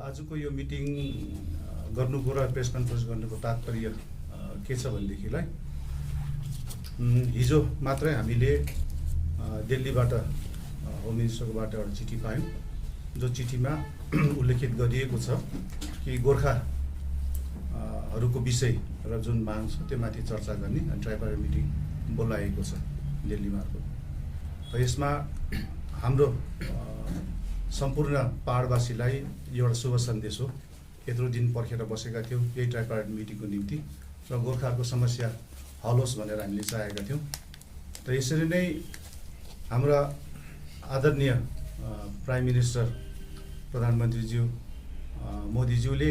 आजको यो मिटिङ गर्नुको र प्रेस कन्फरेन्स गर्नुको तात्पर्य के छ भनेदेखिलाई हिजो मात्रै हामीले दिल्लीबाट होम मिनिस्टरकोबाट एउटा चिठी पायौँ, जो चिठीमा उल्लेखित गरिएको छ कि गोर्खाहरूको विषय र जुन माग छ त्यो माथि चर्चा गर्ने अनि ट्राइपारेन्ट मिटिङ बोलाएको छ दिल्ली मार्फत। र यसमा हाम्रो सम्पूर्ण पहाडवासीलाई एउटा शुभ सन्देश हो। यत्रो दिन पर्खेर बसेका थियौँ यही ट्राइपारेन्ट मिटिङको निम्ति र गोर्खाहरूको समस्या हल होस् भनेर हामीले चाहेका थियौँ। र यसरी नै हाम्रा आदरणीय प्राइम मिनिस्टर प्रधानमन्त्रीज्यू मोदीज्यूले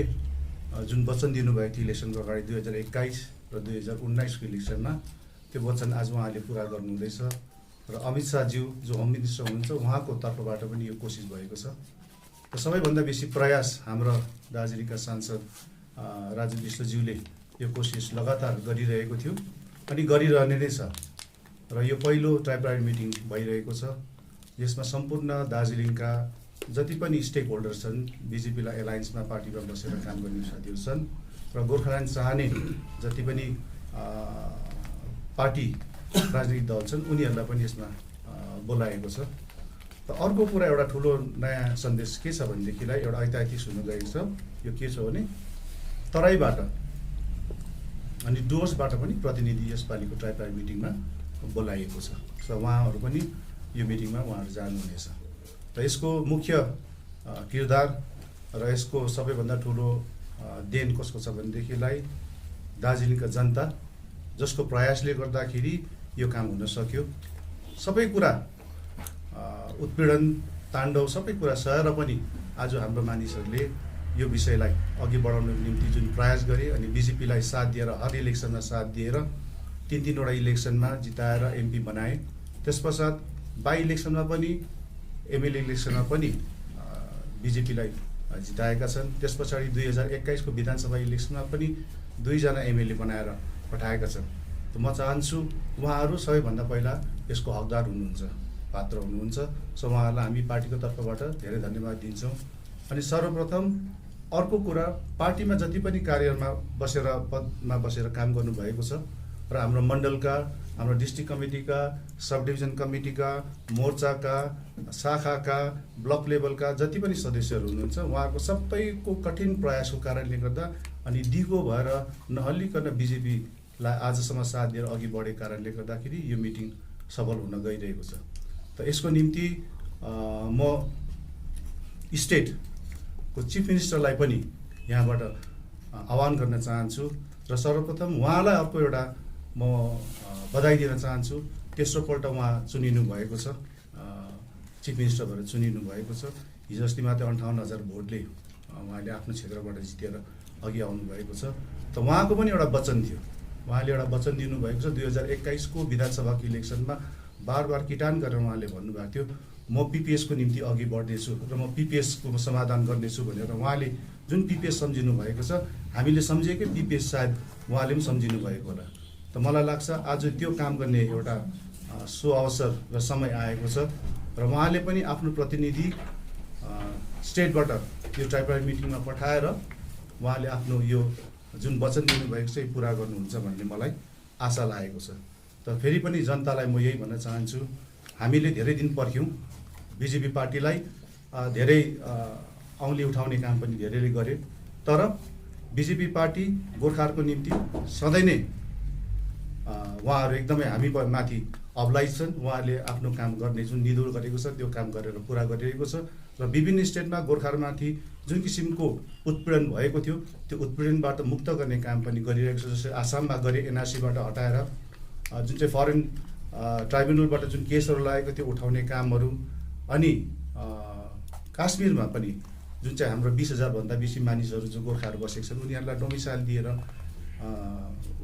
जुन वचन दिनुभएको थियो इलेक्सनको अगाडि 2021 र 2019को इलेक्सनमा, त्यो वचन आज उहाँले पुरा गर्नुहुँदैछ। र अमित शाहज्यू जो होम मिनिस्टर हुनुहुन्छ उहाँको तर्फबाट पनि यो कोसिस भएको छ। र सबैभन्दा बेसी प्रयास हाम्रो दार्जिलिङका सांसद राजु विष्टज्यूले यो कोसिस लगातार गरिरहेको थियो अनि गरिरहने नै छ। र यो पहिलो ट्राइपारेन्ट मिटिङ भइरहेको छ। यसमा सम्पूर्ण दार्जिलिङका जति पनि स्टेक होल्डर्स छन्, बिजेपीलाई एलायन्समा पार्टीमा बसेर काम गर्ने साथीहरू छन् र गोर्खाल्यान्ड चाहने जति पनि पार्टी राजनीतिक दल छन् उनीहरूलाई पनि यसमा बोलाएको छ। र अर्को कुरा एउटा ठुलो नयाँ सन्देश के छ भनेदेखिलाई एउटा ऐतिहासिक हुन गएको छ। यो के छ भने तराईबाट अनि डुवर्सबाट पनि प्रतिनिधि यसपालिको ट्राइपारेन्ट मिटिङमा बोलाइएको छ। र उहाँहरू पनि यो मिटिङमा उहाँहरू जानुहुनेछ। र यसको मुख्य किरदार र यसको सबैभन्दा ठुलो देन कसको छ भनेदेखिलाई दार्जिलिङका जनता, जसको प्रयासले गर्दाखेरि यो काम हुन सक्यो। सबै कुरा उत्पीडन ताण्डव सबै कुरा सहेर पनि आज हाम्रो मानिसहरूले यो विषयलाई अघि बढाउनको निम्ति जुन प्रयास गरे अनि बिजेपीलाई साथ दिएर हर इलेक्सनमा साथ दिएर 3-3वटा इलेक्सनमा जिताएर एमपी बनाए। त्यसपश्चात बाई इलेक्सनमा पनि एमएलए इलेक्सनमा पनि बिजेपीलाई जिताएका छन्। त्यस पछाडि 2021को विधानसभा इलेक्सनमा पनि 2 जना एमएलए बनाएर पठाएका छन्। त म चाहन्छु उहाँहरू सबैभन्दा पहिला यसको हकदार हुनुहुन्छ, पात्र हुनुहुन्छ। सो उहाँहरूलाई हामी पार्टीको तर्फबाट धेरै धन्यवाद दिन्छौँ। अनि सर्वप्रथम अर्को कुरा, पार्टीमा जति पनि कार्यमा बसेर पदमा बसेर काम गर्नुभएको छ र हाम्रो मण्डलका, हाम्रो डिस्ट्रिक्ट कमिटीका, सब डिभिजन कमिटीका, मोर्चाका, शाखाका, ब्लक लेभलका जति पनि सदस्यहरू हुनुहुन्छ उहाँहरूको सबैको कठिन प्रयासको कारणले गर्दा अनि दिगो भएर नहल्लिकन बिजेपीलाई आजसम्म साथ दिएर अघि बढेको कारणले गर्दाखेरि यो मिटिङ सफल हुन गइरहेको छ। त यसको निम्ति म स्टेटको चिफ मिनिस्टरलाई पनि यहाँबाट आह्वान गर्न चाहन्छु। र सर्वप्रथम उहाँलाई अर्को एउटा म बधाई दिन चाहन्छु। तेस्रोपल्ट उहाँ चुनिनु भएको छ, चिफ मिनिस्टर भएर चुनिनु भएको छ। हिजो अस्ति मात्रै 58,000 भोटले उहाँले आफ्नो क्षेत्रबाट जितेर अघि आउनु भएको छ। त उहाँको पनि एउटा वचन थियो, उहाँले एउटा वचन दिनुभएको छ। 2021को विधानसभाको इलेक्सनमा बार किटान गरेर उहाँले भन्नुभएको थियो म पिपिएसको निम्ति अघि बढ्नेछु र म पिपिएसको समाधान गर्नेछु भनेर उहाँले जुन पिपिएस सम्झिनु भएको छ, हामीले सम्झेकै पिपिएस सायद उहाँले पनि सम्झिनु भएको होला। त मलाई लाग्छ आज त्यो काम गर्ने एउटा अवसर र समय आएको छ र उहाँले पनि आफ्नो प्रतिनिधि स्टेटबाट यो ट्राइपारेन्ट मिटिङमा पठाएर उहाँले आफ्नो यो जुन वचन दिनुभएको छ यो पुरा गर्नुहुन्छ भन्ने मलाई आशा लागेको छ। त फेरि पनि जनतालाई म यही भन्न चाहन्छु, हामीले धेरै दिन पर्ख्यौँ। बिजेपी पार्टीलाई धेरै औँली उठाउने काम पनि धेरैले गरे, तर बिजेपी पार्टी गोर्खाहरूको निम्ति सधैँ नै उहाँहरू एकदमै हामी माथि अब्लाइज छन्। उहाँहरूले आफ्नो काम गर्ने जुन निधोर गरेको छ त्यो काम गरेर पुरा गरिरहेको छ। र विभिन्न स्टेटमा गोर्खाहरूमाथि जुन किसिमको उत्पीडन भएको थियो त्यो उत्पीडनबाट मुक्त गर्ने काम पनि गरिरहेको छ। जस्तै आसाममा गरे, एनआरसीबाट हटाएर जुन चाहिँ फरेन ट्राइब्युनलबाट जुन केसहरू लागेको थियो उठाउने कामहरू, अनि काश्मीरमा पनि जुन चाहिँ हाम्रो 20,000 भन्दा बेसी मानिसहरू जो गोर्खाहरू बसेका छन् उनीहरूलाई डोमिसाइल दिएर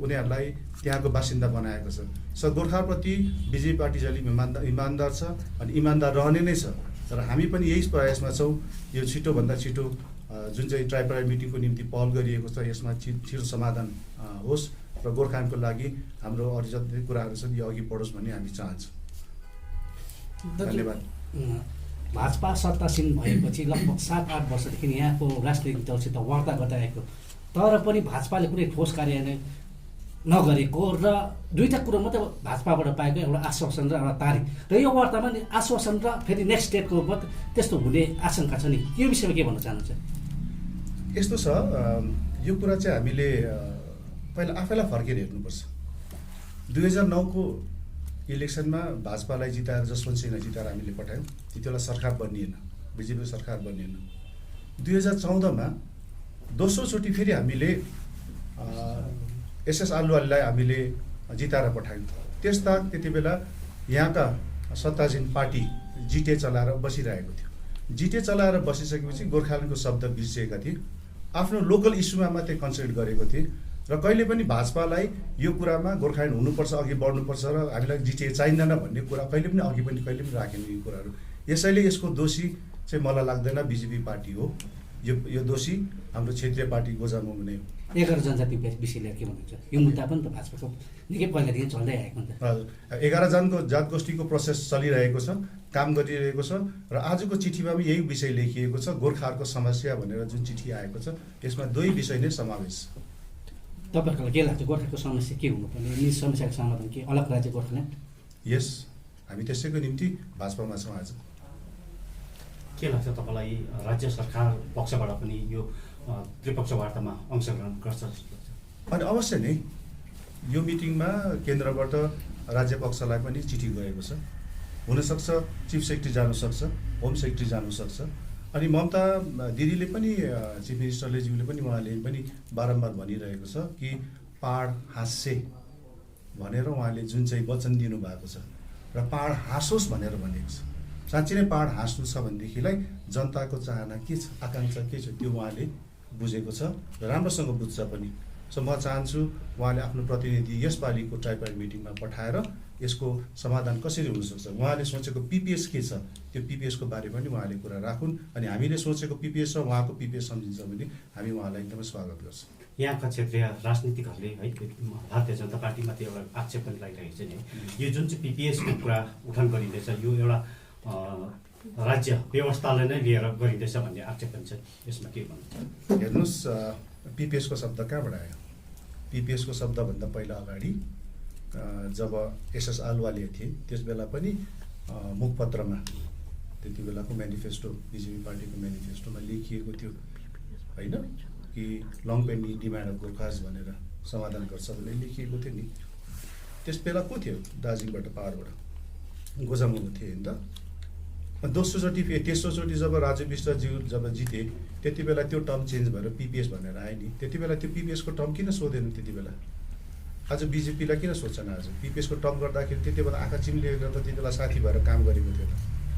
उनीहरूलाई त्यहाँको बासिन्दा बनाएको छ। सो गोर्खाप्रति बिजेपी पार्टी जहिले इमान्दार छ अनि इमान्दार रहने नै छ। तर हामी पनि यही प्रयासमा छौँ यो छिटोभन्दा छिटो जुन चाहिँ ट्राइपारेन्ट मिटिङको निम्ति पहल गरिएको छ यसमा छिटो समाधान होस् र गोर्खाहरूको लागि हाम्रो अरू जति कुराहरू छन् यो अघि बढोस् भन्ने हामी चाहन्छौँ। धन्यवाद। भाजपा सत्तासीन भएपछि लगभग 7-8 वर्षदेखि यहाँको राजनैतिक दलसित वार्ता गर्दै आएको, तर पनि भाजपाले कुनै ठोस कार्यान्वयन नगरेको र दुईवटा कुरो मात्रै भाजपाबाट पाएको, एउटा आश्वासन र एउटा तारिक, र यो वार्तामा नि आश्वासन र फेरि नेक्स्ट स्टेपको त्यस्तो हुने आशंका छ नि, यो विषयमा के भन्न चाहनुहुन्छ? यस्तो छ, यो कुरा चाहिँ हामीले पहिला आफैलाई फर्केर हेर्नुपर्छ। 2009को इलेक्सनमा भाजपालाई जिताएर, जसवन्त सिंहलाई जिताएर हामीले पठायौँ। त्यति बेला सरकार बनिएन, बिजेपी सरकार बनिएन। 2014मा दोस्रोचोटि फेरि हामीले एसएस आलवालीलाई हामीले जिताएर पठायौँ। त्यसताक त्यति बेला यहाँका सत्तासीन पार्टी जिटे चलाएर बसिरहेको थियो। जिटे चलाएर बसिसकेपछि गोर्खाल्यान्डको शब्द बिर्सिएका थिए, आफ्नो लोकल इस्युमा मात्रै कन्सन्ट्रेट गरेको थिए र कहिले पनि भाजपालाई यो कुरामा गोर्खाल्यान्ड हुनुपर्छ, अघि बढ्नुपर्छ र हामीलाई जिटिए चाहिँदैन भन्ने कुरा कहिले पनि कहिले पनि राखेन यो कुराहरू। यसैले यसको दोषी चाहिँ मलाई लाग्दैन बिजेपी पार्टी हो, यो दोषी हाम्रो क्षेत्रीय पार्टी गोजामुख नै हो। 11 जनजाति विषय लिएर के भन्नुहुन्छ? यो मुद्दा पनि त भाजपाको निकै पहिलादेखि चल्दै आएको नि त। हजुर, 11 जात गोष्ठीको प्रोसेस चलिरहेको छ, काम गरिरहेको छ र आजको चिठीमा पनि यही विषय लेखिएको छ, गोर्खाहरूको समस्या भनेर जुन चिठी आएको छ यसमा दुई विषय नै समावेश छ। तपाईँहरूलाई के लाग्छ, गोर्खाको समस्या के हुनुपर्ने, यी समस्याको समाधान के, अलग राज्य गोर्खाल्यान्ड? यस, हामी त्यसैको निम्ति भाजपामा छौँ। आज के लाग्छ तपाईँलाई, राज्य सरकार पक्षबाट पनि यो त्रिपक्ष वार्तामा अंशग्रहण गर्छ? अनि अवश्य नै यो मिटिङमा केन्द्रबाट राज्य पक्षलाई पनि चिठी गएको छ। हुनसक्छ चिफ सेक्रेटरी जानु सक्छ, होम सेक्रेटरी जानु सक्छ। अनि ममता दिदीले पनि, चिफ मिनिस्टरले ज्यूले पनि, उहाँले पनि बारम्बार भनिरहेको छ कि पाहाड हाँस्से भनेर उहाँले जुन चाहिँ वचन दिनुभएको छ र पाहाड हाँसोस् भनेर भनेको छ। साँच्चै नै पाहाड हाँस्नु छ भनेदेखिलाई जनताको चाहना के छ, आकाङ्क्षा के छ, त्यो उहाँले बुझेको छ र राम्रोसँग बुझ्छ पनि। सो म चाहन्छु उहाँले आफ्नो प्रतिनिधि यसपालिको ट्राइपाइड मिटिङमा पठाएर यसको समाधान कसरी हुनसक्छ, उहाँले सोचेको पिपिएस के छ, त्यो पिपिएसको बारेमा पनि उहाँले कुरा राखुन्। अनि हामीले सोचेको पिपिएस र उहाँको पिपिएस सम्झिन्छ भने हामी उहाँलाई एकदमै स्वागत गर्छौँ। यहाँका क्षेत्रीय राजनीतिकहरूले है भारतीय जनता पार्टीमाथि एउटा आक्षेप पनि लगाइरहेको छ नि, यो जुन चाहिँ पिपिएसको कुरा उठान गरिँदैछ यो एउटा राज्य व्यवस्थालाई नै लिएर गरिँदैछ भन्ने आक्षेप पनि छ, यसमा के भन्नुहुन्छ? हेर्नुहोस्, पिपिएसको शब्द कहाँबाट आयो? पिपिएसको शब्दभन्दा पहिला अगाडि जब एसएस आलवाले थिए त्यस बेला पनि मुखपत्रमा, त्यति बेलाको म्यानिफेस्टो, बिजेपी पार्टीको म्यानिफेस्टोमा लेखिएको थियो होइन कि long pending demand of Gorkhas भनेर समाधान गर्छ भनेर लेखिएको थियो नि। त्यस बेला को थियो? दार्जिलिङबाट, पाहाडबाट गोजामुख थिए नि त। तेस्रोचोटि जब राजु विष्टज्यू जब जिते त्यति बेला त्यो टर्म चेन्ज भएर पिपिएस भनेर आयो नि। त्यति बेला त्यो पिपिएसको टर्म किन सोधेन त्यति बेला? आज बिजेपीलाई किन सोध्छन्? आज पिपिएसको टर्म गर्दाखेरि त्यति बेला आँखा चिम्लिएर त त्यति बेला साथी भएर काम गरेको थियो त।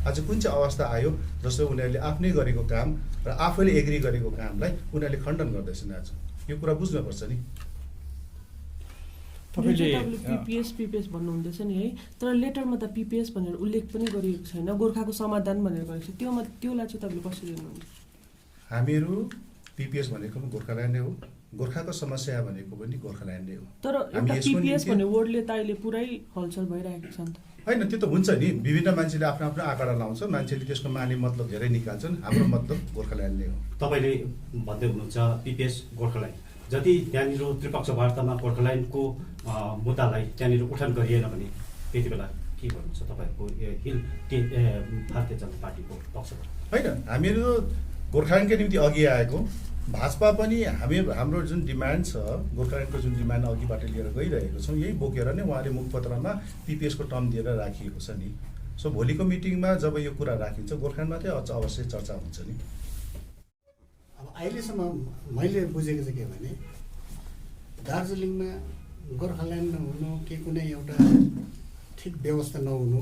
आज कुन चाहिँ अवस्था आयो जस्तो उनीहरूले आफ्नै गरेको काम र आफैले एग्री गरेको कामलाई उनीहरूले खण्डन गर्दैछन्। आज यो कुरा बुझ्नुपर्छ नि। तपाईँले पिपिएस भन्नुहुँदैछ नि है, तर लेटरमा त पिपिएस भनेर उल्लेख पनि गरिएको छैन, गोर्खाको समाधान भनेर गरेको छ। त्योलाई चाहिँ तपाईँले कसरी हेर्नुहुन्छ? हामीहरू पिपिएस भनेको पनि गोर्खाल्यान्ड नै हो, गोर्खाको समस्या भनेको पनि गोर्खाल्यान्ड नै हो। तर एउटा पिपिएस भन्ने वर्डले त अहिले पुरै हलचल भइरहेको छ नि त। होइन, त्यो त हुन्छ नि, विभिन्न मान्छेले आफ्नो आफ्नो आँकडा लाउँछ, मान्छेले त्यसको माने मतलब धेरै निकाल्छन्। हाम्रो मतलब गोर्खाल्यान्ड नै हो। तपाईँले भन्दै हुनुहुन्छ पिपिएस गोर्खाल्यान्ड, जति त्यहाँनिर त्रिपक्ष वार्तामा गोर्खाल्यान्डको मुद्दालाई त्यहाँनिर उठान गरिएन भने त्यति बेला के भन्नुहुन्छ तपाईँहरूको भारतीय जनता पार्टीको पक्षबाट? होइन, हामीहरू गोर्खाल्यान्डकै निम्ति अघि आएको, भाजपा पनि हाम्रो जुन डिमान्ड छ, गोर्खाल्यान्डको जुन डिमान्ड अघिबाट लिएर गइरहेको छौँ, यही बोकेर नै उहाँले मुखपत्रमा पिपिएसको टर्म दिएर राखिएको छ नि। सो भोलिको मिटिङमा जब यो कुरा राखिन्छ गोर्खाल्यान्डमा चाहिँ अवश्य चर्चा हुन्छ नि। अब अहिलेसम्म मैले बुझेको चाहिँ के भने दार्जिलिङमा गोर्खाल्यान्ड नहुनु कि कुनै एउटा ठिक व्यवस्था नहुनु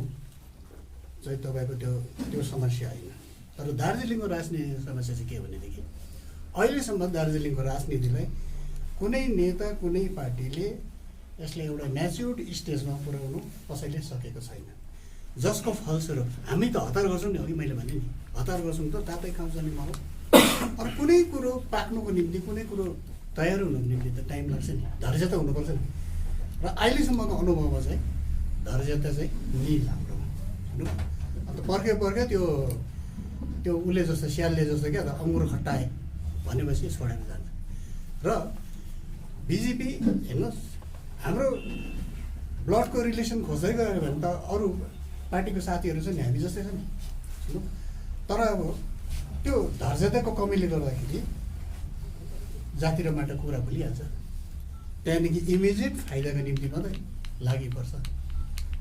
चाहिँ तपाईँको त्यो समस्या होइन। तर दार्जिलिङको राजनीतिक समस्या चाहिँ के भनेदेखि अहिलेसम्म दार्जिलिङको राजनीतिलाई कुनै नेता कुनै पार्टीले यसलाई एउटा म्याच्युर्ड स्टेजमा पुर्याउनु कसैले सकेको छैन, जसको फलस्वरूप हामी त हतार गर्छौँ नि। अघि मैले भने नि हतार गर्छौँ त, तातै खाउँछ नि मल। अरू कुनै कुरो पाक्नुको निम्ति, कुनै कुरो तयार हुनुको निम्ति त टाइम लाग्छ नि, धैर्यता हुनुपर्छ नि। र अहिलेसम्मको अनुभवमा चाहिँ धैर्यता चाहिँ निल हाम्रोमा। अन्त पर्खे त्यो त्यो उसले जस्तो स्यालले जस्तो क्या त अङ्गुर खट्टाए भनेपछि छोडेर जान्छ। र बिजेपी हेर्नुहोस् हाम्रो ब्लडको रिलेसन खोज्दै गयो भने त अरू पार्टीको साथीहरू छ नि, हामी जस्तै छ नि। तर अब त्यो धर्जताको कमीले गर्दाखेरि जाति र माटो कुरा भुलिहाल्छ। त्यहाँदेखि इमिडिएट फाइदाको निम्ति मात्रै लागि पर्छ।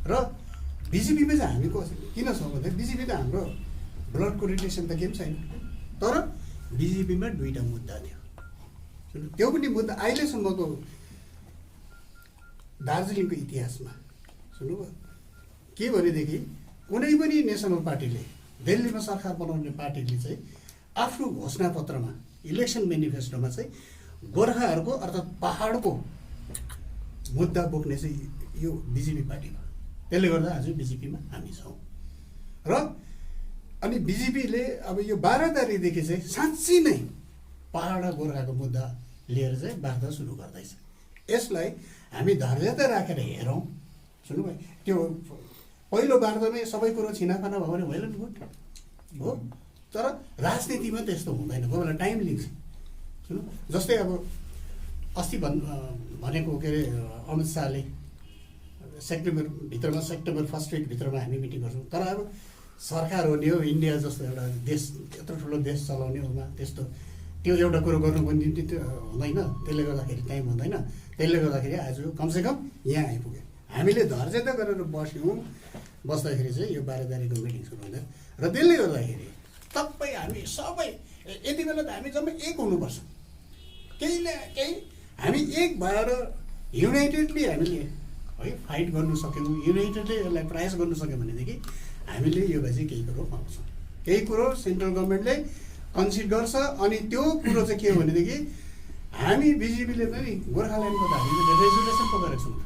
र बिजेपीमा चाहिँ हामी किन छौँ भन्दा बिजेपी त हाम्रो ब्लडको रिलेसन त केही पनि छैन। तर बिजेपीमा दुईवटा मुद्दा थियो। त्यो पनि मुद्दा अहिलेसम्मको दार्जिलिङको इतिहासमा सुन्नुभयो के भनेदेखि कुनै पनि नेसनल पार्टीले दिल्लीमा सरकार बनाउने पार्टीले चाहिँ आफ्नो घोषणापत्रमा इलेक्सन मेनिफेस्टोमा चाहिँ गोर्खाहरूको अर्थात् पहाडको मुद्दा बोक्ने चाहिँ यो बिजेपी पार्टी हो। त्यसले गर्दा आज बिजेपीमा हामी छौँ। र अनि बिजेपीले अब यो 12 तारिकदेखि चाहिँ साँच्चै नै पहाड गोर्खाको मुद्दा लिएर चाहिँ वार्ता सुरु गर्दैछ। यसलाई हामी धैर्यता राखेर हेरौँ। सुन्नुभयो त्यो पहिलो वार्तामै सबै कुरो छिनाफाना भयो भने भएन नि हो। तर राजनीतिमा त्यस्तो हुँदैन, कोही बेला टाइम लिन्छ। सुन्नु जस्तै अब अस्ति भनेको के अरे अमित शाहले सेप्टेम्बर 1st विकभित्रमा हामी मिटिङ गर्छौँ। तर अब सरकार हो नि हो, इन्डिया जस्तो एउटा देश यत्रो ठुलो देश चलाउने उमा त्यस्तो त्यो एउटा कुरो गर्नुको निम्ति त्यो हुँदैन। त्यसले गर्दाखेरि टाइम हुँदैन। त्यसले गर्दाखेरि आज कमसेकम यहाँ आइपुग्यो। हामीले धैर्यता गरेर बस्दाखेरि चाहिँ यो 12 तारिकको मिटिङ सुरु हुँदैन। र त्यसले गर्दाखेरि तपाईँ हामी सबै यति बेला त हामी जम्मै एक हुनुपर्छ। केही न केही हामी एक भएर युनाइटेडली हामीले है फाइट गर्नु सक्यौँ, युनाइटेडली यसलाई प्रयास गर्नु सक्यौँ भनेदेखि हामीले यो चाहिँ केही कुरो पाउँछौँ। केही कुरो सेन्ट्रल गभर्मेन्टले कन्सिडर गर्छ। अनि त्यो कुरो चाहिँ के हो भनेदेखि हामी बिजेपीले पनि गोर्खाल्यान्डको त हामीले रेजुलेसन पो गरेको छौँ।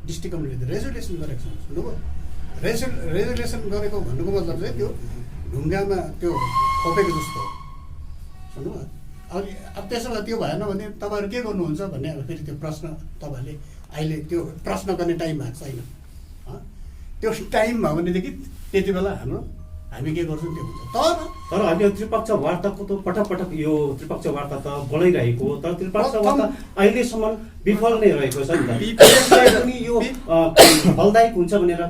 डिस्ट्रिक्ट कमिटीले रेजुलेसन गरेको छौँ। सुन्नुभयो रेजुलेसन गरेको भन्नुको मतलब चाहिँ त्यो ढुङ्गामा त्यो खोपेको जस्तो हो। सुन्नुभयो अनि अब त्यसो भए त्यो भएन भने तपाईँहरू के गर्नुहुन्छ भन्ने अब फेरि त्यो प्रश्न तपाईँहरूले अहिले त्यो प्रश्न गर्ने टाइम भएको छैन। त्यो टाइम भयो भनेदेखि त्यति बेला हामी के गर्छौँ त्यो हुन्छ। तर अहिले त्रिपक्ष वार्ताको त पटक यो त्रिपक्ष वार्ता त बोलाइरहेको, तर त्रिपक्ष वार्ता अहिलेसम्म विफल नै रहेको छ नि त। पनि यो फलदायक हुन्छ भनेर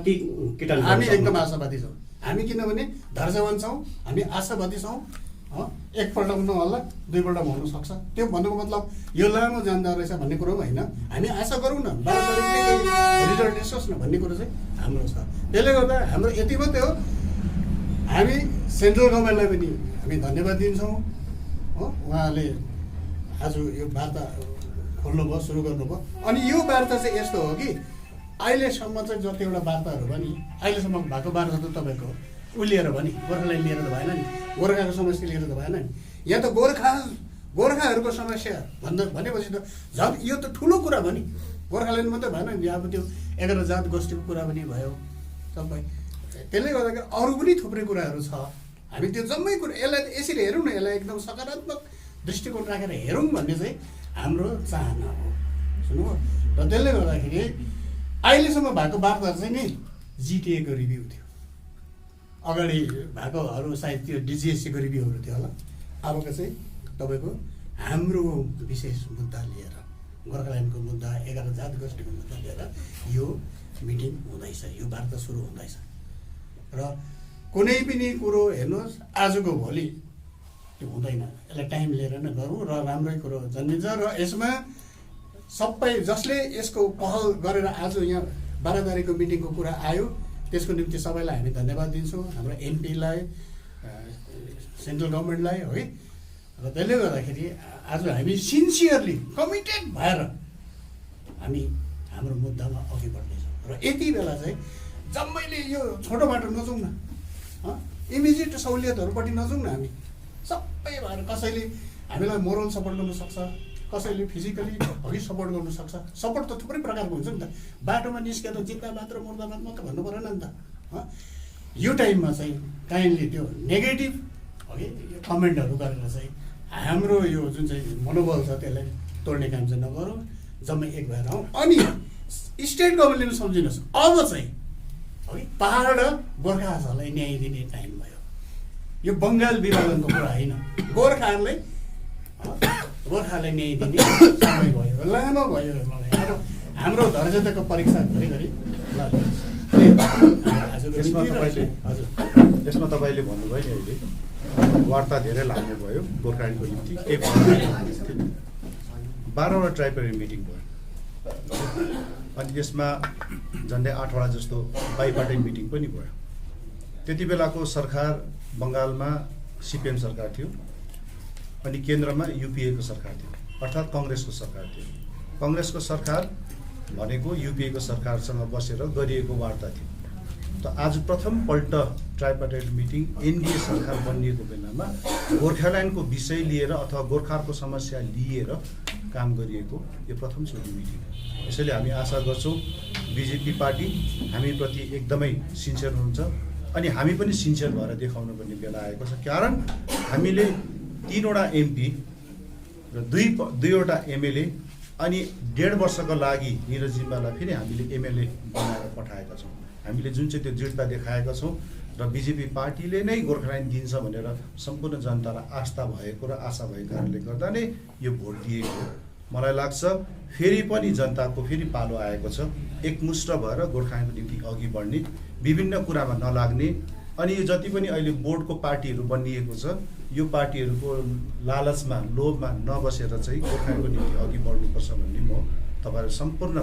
किटान हामी एकदम आशावादी छौँ। हामी किनभने धैर्यवान छौँ, हामी आशावादी छौँ। एकपल्ट नहोला दुईपल्ट हुनु सक्छ। त्यो भन्नुको मतलब यो लामो जाँदो रहेछ भन्ने कुरो होइन। हामी आशा गरौँ न 12 तारिकले रिजल्ट निस्कोस् न भन्ने कुरो चाहिँ हाम्रो छ। त्यसले गर्दा हाम्रो यति मात्रै हो, हामी सेन्ट्रल गभर्मेन्टलाई पनि हामी धन्यवाद दिन्छौँ हो। उहाँले आज यो वार्ता खोल्नुभयो, सुरु गर्नुभयो। अनि यो वार्ता चाहिँ यस्तो हो कि अहिलेसम्म चाहिँ जतिवटा वार्ताहरू भयो नि अहिलेसम्म भएको वार्ता त तपाईँको लिएर भयो नि, गोर्खालाई लिएर त भएन नि, गोर्खाको समस्या लिएर त भएन नि। यहाँ त गोर्खाहरूको समस्या भनेपछि त झन् यो त ठुलो कुरा भयो नि। गोर्खाल्यान्ड मात्रै भएन नि, अब त्यो 11 जात गोष्ठीको कुरा पनि भयो सबै। त्यसले गर्दाखेरि अरू पनि थुप्रै कुराहरू छ। हामी त्यो जम्मै कुरा यसलाई यसरी हेरौँ न, यसलाई एकदम सकारात्मक दृष्टिकोण राखेर हेरौँ भन्ने चाहिँ हाम्रो चाहना हो। सुन्नुभयो र त्यसले गर्दाखेरि अहिलेसम्म भएको वार्ताहरू चाहिँ नि जिटिएको रिभ्यू थियो। अगाडि भएकोहरू सायद त्यो डिजिएससीको रिभ्यूहरू थियो होला। अबको चाहिँ तपाईँको हाम्रो विशेष मुद्दा लिएर गोर्खाल्यान्डको मुद्दा 11 जात गोष्ठीको मुद्दा लिएर यो मिटिङ हुँदैछ, यो वार्ता सुरु हुँदैछ। र कुनै पनि कुरो हेर्नुहोस् आजको भोलि त्यो हुँदैन। यसलाई टाइम लिएर नै गरौँ र राम्रै कुरो जन्मिन्छ। र यसमा सबै जसले यसको पहल गरेर आज यहाँ 12 तारिकको मिटिङको कुरा आयो त्यसको निम्ति सबैलाई हामी धन्यवाद दिन्छौँ। हाम्रो एमपीलाई, सेन्ट्रल गभर्मेन्टलाई है। र त्यसले गर्दाखेरि आज हामी सिन्सियरली कमिटेड भएर हामी हाम्रो मुद्दामा अघि बढ्दैछौँ। र यति बेला चाहिँ जम्मैले यो छोटो बाटो नजाउँ न, इमिजिएट सहुलियतहरूपट्टि नजाउँ न। हामी सबै भएर कसैले हामीलाई मोरल सपोर्ट गर्नु सक्छ, कसैले फिजिकली अघि सपोर्ट गर्नु सक्छ। सपोर्ट त थुप्रै प्रकारको हुन्छ नि त। बाटोमा निस्केर जिन्दाबाद र मुर्दाबाद मात्र भन्नु परेन नि त। यो टाइममा चाहिँ काइन्डली त्यो नेगेटिभ अघि कमेन्टहरू गरेर चाहिँ हाम्रो यो जुन चाहिँ मनोबल छ त्यसलाई तोड्ने काम चाहिँ नगरौँ, जम्मै एक भएर आउँ। अनि स्टेट गभर्मेन्टले पनि सम्झिनुहोस् अब चाहिँ है पहाड गोर्खाहरूलाई न्याय दिने टाइम भयो। यो बङ्गाल विभाजनको कुरा होइन। गोर्खाहरूलाई न्याय दिने समय भयो, लामो भयो मलाई। अब हाम्रो धर्जताको परीक्षा घरिघरि यसमा तपाईँले भन्नुभयो नि अहिले वार्ता धेरै लामो भयो गोर्खाल्यान्डको निम्ति। 12वटा ट्राइपेरियन मिटिङ भयो अनि त्यसमा झन्डै 8वटा जस्तो बाइपार्टिन मिटिङ पनि भयो। त्यति बेलाको सरकार बङ्गालमा सिपिएम सरकार थियो अनि केन्द्रमा युपिएको सरकार थियो, अर्थात् कङ्ग्रेसको सरकार थियो। कङ्ग्रेसको सरकार भनेको युपिएको सरकारसँग बसेर गरिएको वार्ता थियो। त आज प्रथमपल्ट ट्राइपार्टाइट मिटिङ एनडिए सरकार बनिएको बेलामा गोर्खाल्यान्डको विषय लिएर अथवा गोर्खाहरूको समस्या लिएर काम गरिएको यो प्रथमचोटि मिटिङ हो। यसैले हामी आशा गर्छौँ बिजेपी पार्टी हामीप्रति एकदमै सिन्सियर हुनुहुन्छ अनि हामी पनि सिन्सियर भएर देखाउनु पर्ने बेला आएको छ। कारण हामीले 3वटा एमपी र दुईवटा एमएलए अनि 1.5 वर्षको लागि निरज जिम्बालाई फेरि हामीले एमएलए बनाएर पठाएका छौँ। हामीले जुन चाहिँ त्यो दृढता देखाएका छौँ र बिजेपी पार्टीले नै गोर्खाल्यान्ड दिन्छ भनेर सम्पूर्ण जनतालाई आस्था भएको र आशा भएको कारणले गर्दा नै यो भोट दिएको हो। मलाई लाग्छ फेरि पनि जनताको फेरि पालो आएको छ एकमुष्ट भएर गोर्खाल्यान्डको निम्ति अघि बढ्ने, विभिन्न कुरामा नलाग्ने अनि यो जति पनि अहिले बोर्डको पार्टीहरू बनिएको छ यो पार्टीहरूको लालचमा लोभमा नबसेर चाहिँ गोर्खाल्यान्डको निम्ति अघि बढ्नुपर्छ भन्ने म तपाईँहरू सम्पूर्ण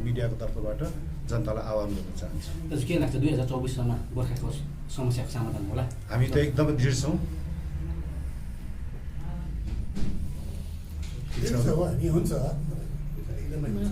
मिडियाको तर्फबाट जनतालाई आह्वान गर्न चाहन्छु। के लाग्छ 2024 सालमा गोर्खाको समस्याको समाधान होला? हामी त एकदमै दृढ छौँ। हुन्छ, एकदमै हुन्छ।